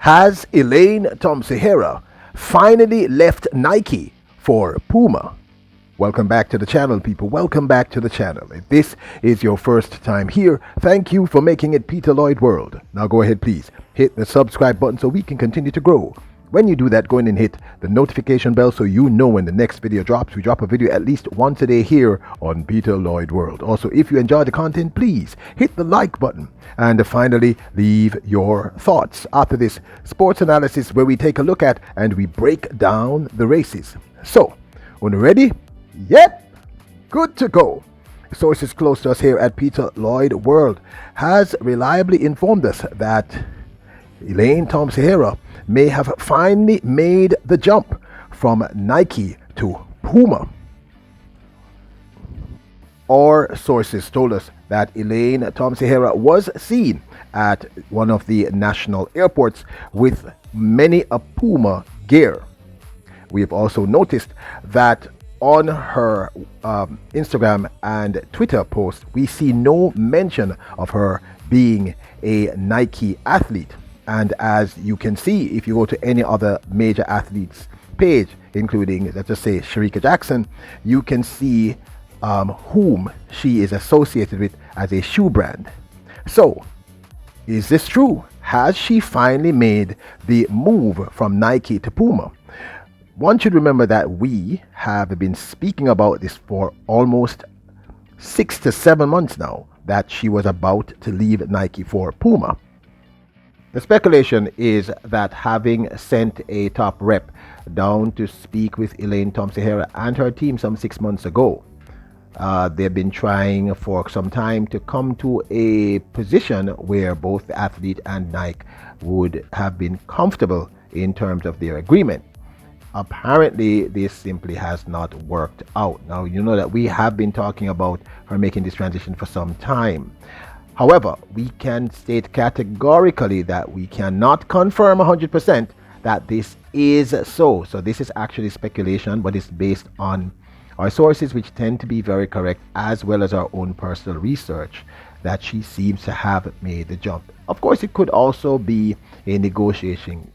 Has Elaine Thompson Herah finally left Nike for Puma? Welcome back to the channel, people. Welcome back to the channel. If this is your first time here, thank you for making it Peter Lloyd World. Now go ahead, please. Hit the subscribe button so we can continue to grow. When you do that, go in and hit the notification bell so you know when the next video drops. We drop a video at least once a day here on Peter Lloyd World. Also, if you enjoy the content, please hit the like button. And finally, leave your thoughts after this sports analysis where we take a look at and we break down the races. So, when you're ready? Yep, good to go. Sources close to us here at Peter Lloyd World has reliably informed us that Elaine Thompson Herah may have finally made the jump from Nike to Puma. Our sources told us that Elaine Thompson Herah was seen at one of the national airports with many a Puma gear. We have also noticed that on her Instagram and Twitter posts, we see no mention of her being a Nike athlete. And as you can see, if you go to any other major athlete's page, including, let's just say, Shericka Jackson, you can see whom she is associated with as a shoe brand. So, is this true? Has she finally made the move from Nike to Puma? One should remember that we have been speaking about this for almost 6 to 7 months now, that she was about to leave Nike for Puma. The speculation is that having sent a top rep down to speak with Elaine Thompson Herah and her team some 6 months ago, they've been trying for some time to come to a position where both the athlete and Nike would have been comfortable in terms of their agreement. Apparently, this simply has not worked out. Now, you know that we have been talking about her making this transition for some time. However, we can state categorically that we cannot confirm 100% that this is so. So this is actually speculation, but it's based on our sources, which tend to be very correct, as well as our own personal research, that she seems to have made the jump. Of course, it could also be a negotiating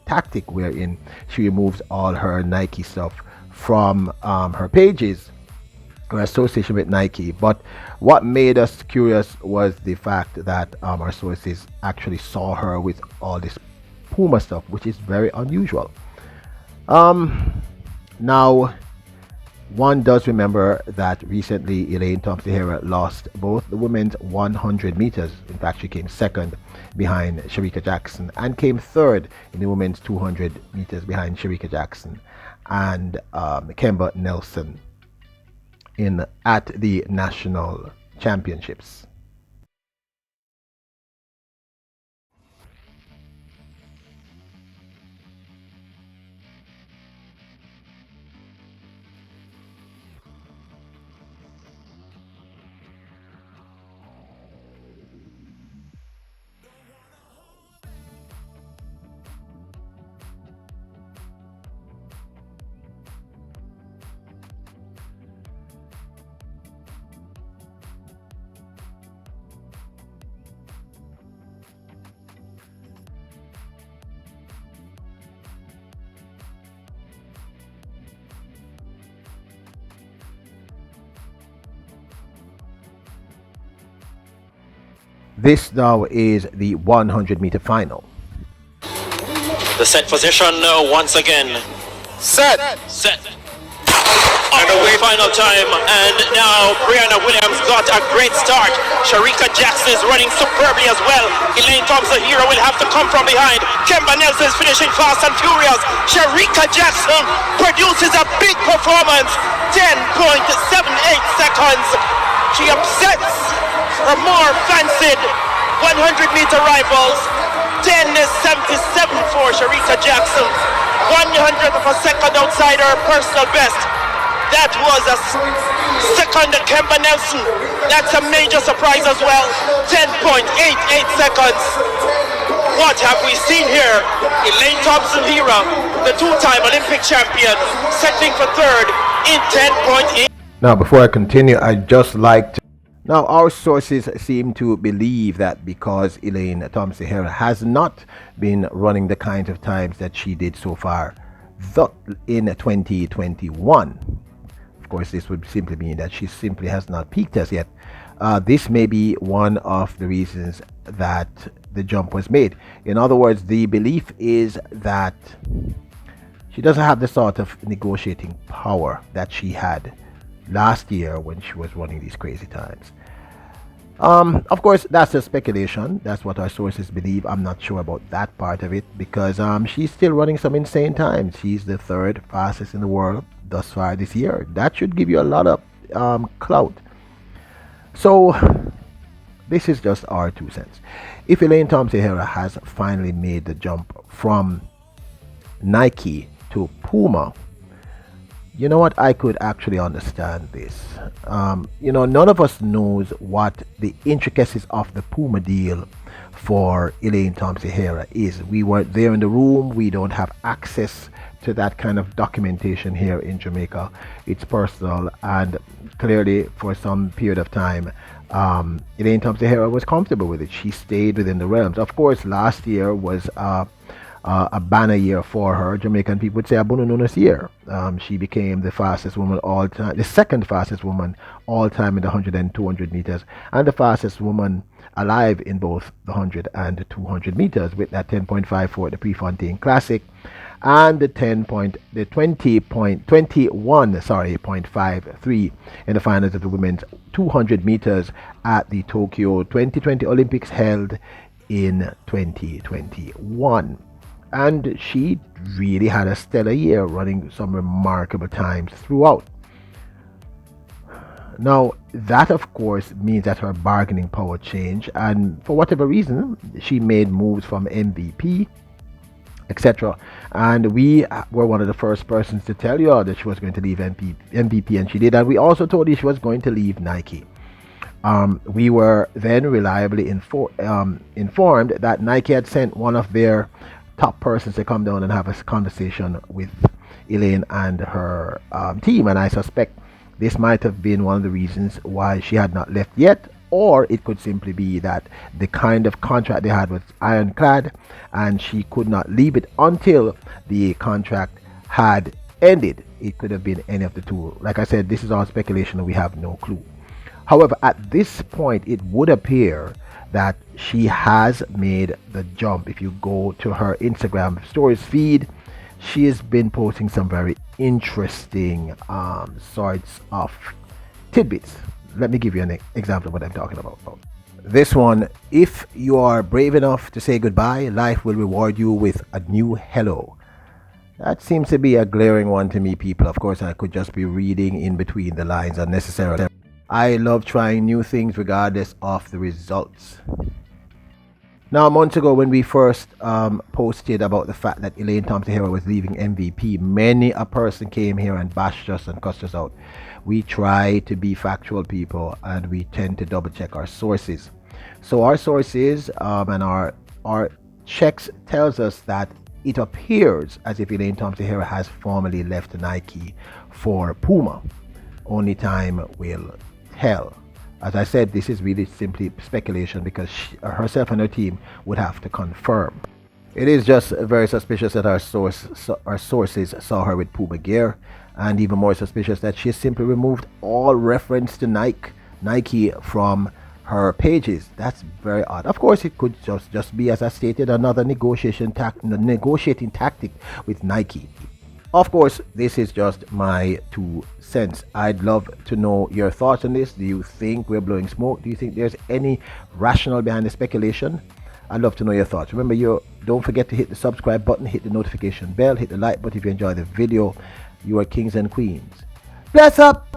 tactic wherein she removes all her Nike stuff from her pages or association with Nike. But what made us curious was the fact that our sources actually saw her with all this Puma stuff, which is very unusual. Now, one does remember that recently Elaine Thompson Herah lost both the women's 100 meters. In fact, she came second behind Shericka Jackson and came third in the women's 200 meters behind Shericka Jackson and Kemba Nelson at the national championships. This now is the 100-meter final. The set position once again. Set. And away final time, and now Brianna Williams got a great start. Shericka Jackson is running superbly as well. Elaine Thompson Herah will have to come from behind. Kemba Nelson is finishing fast and furious. Shericka Jackson produces a big performance, 10.78 seconds. She upsets her more fancied 100-meter rivals. 10.77 for Shericka Jackson. 100th of a second outside her personal best. That was a second to Kemba Nelson. That's a major surprise as well. 10.88 seconds. What have we seen here? Elaine Thompson Herah, the two-time Olympic champion, settling for third in 10.8. Now, before I continue, I'd just like to Now, our sources seem to believe that because Elaine Thompson Herah has not been running the kinds of times that she did so far in 2021, of course, this would simply mean that she simply has not peaked as yet. This may be one of the reasons that the jump was made. In other words, the belief is that she doesn't have the sort of negotiating power that she had last year when she was running these crazy times. Of course, that's a speculation. That's what our sources believe. I'm not sure about that part of it because she's still running some insane times. She's the third fastest in the world thus far this year. That should give you a lot of clout. So, this is just our 2 cents. If Elaine Thompson Herah has finally made the jump from Nike to Puma, you know what? I could actually understand this. None of us knows what the intricacies of the Puma deal for Elaine Thompson Herah is. We weren't there in the room. We don't have access to that kind of documentation here in Jamaica. It's personal, and clearly for some period of time, Elaine Thompson Herah was comfortable with it. She stayed within the realms. Of course, last year was a banner year for her. Jamaican people would say a bonus year. She became the fastest woman all time, the second fastest woman all time in the 100 and 200 meters, and the fastest woman alive in both the 100 and 200 meters with that 10.54 at the Prefontaine Classic and the 20.23 in the finals of the women's 200 meters at the Tokyo 2020 Olympics held in 2021. And she really had a stellar year, running some remarkable times throughout. Now, that of course means that her bargaining power changed, and for whatever reason, she made moves from MVP, etc. And we were one of the first persons to tell you all that she was going to leave MVP, and she did. And we also told you she was going to leave Nike. We were then reliably informed that Nike had sent one of their top persons to come down and have a conversation with Elaine and her team, and I suspect this might have been one of the reasons why she had not left yet, or it could simply be that the kind of contract they had was ironclad and she could not leave it until the contract had ended. It could have been any of the two. Like I said, this is all speculation and we have no clue. However, at this point, it would appear that she has made the jump. If you go to her Instagram stories feed, she has been posting some very interesting sorts of tidbits. Let me give you an example of what I'm talking about. This one: if you are brave enough to say goodbye, life will reward you with a new hello. That seems to be a glaring one to me, people. Of course, I could just be reading in between the lines unnecessarily. I love trying new things regardless of the results. Now, months ago, when we first posted about the fact that Elaine Thompson Herah was leaving MVP, many a person came here and bashed us and cussed us out. We try to be factual people, and we tend to double check our sources. So our sources and our checks tells us that it appears as if Elaine Thompson Herah has formally left Nike for Puma. Only time will tell. As I said, this is really simply speculation because herself and her team would have to confirm. It is just very suspicious that our sources saw her with Puma gear, and even more suspicious that she has simply removed all reference to Nike from her pages. That's very odd. Of course, it could just be, as I stated, another negotiating tactic with Nike. Of course, this is just my 2 cents. I'd love to know your thoughts on this. Do you think we're blowing smoke? Do you think there's any rationale behind the speculation? I'd love to know your thoughts. Remember, don't forget to hit the subscribe button, hit the notification bell, hit the like button if you enjoy the video. You are kings and queens. Bless up!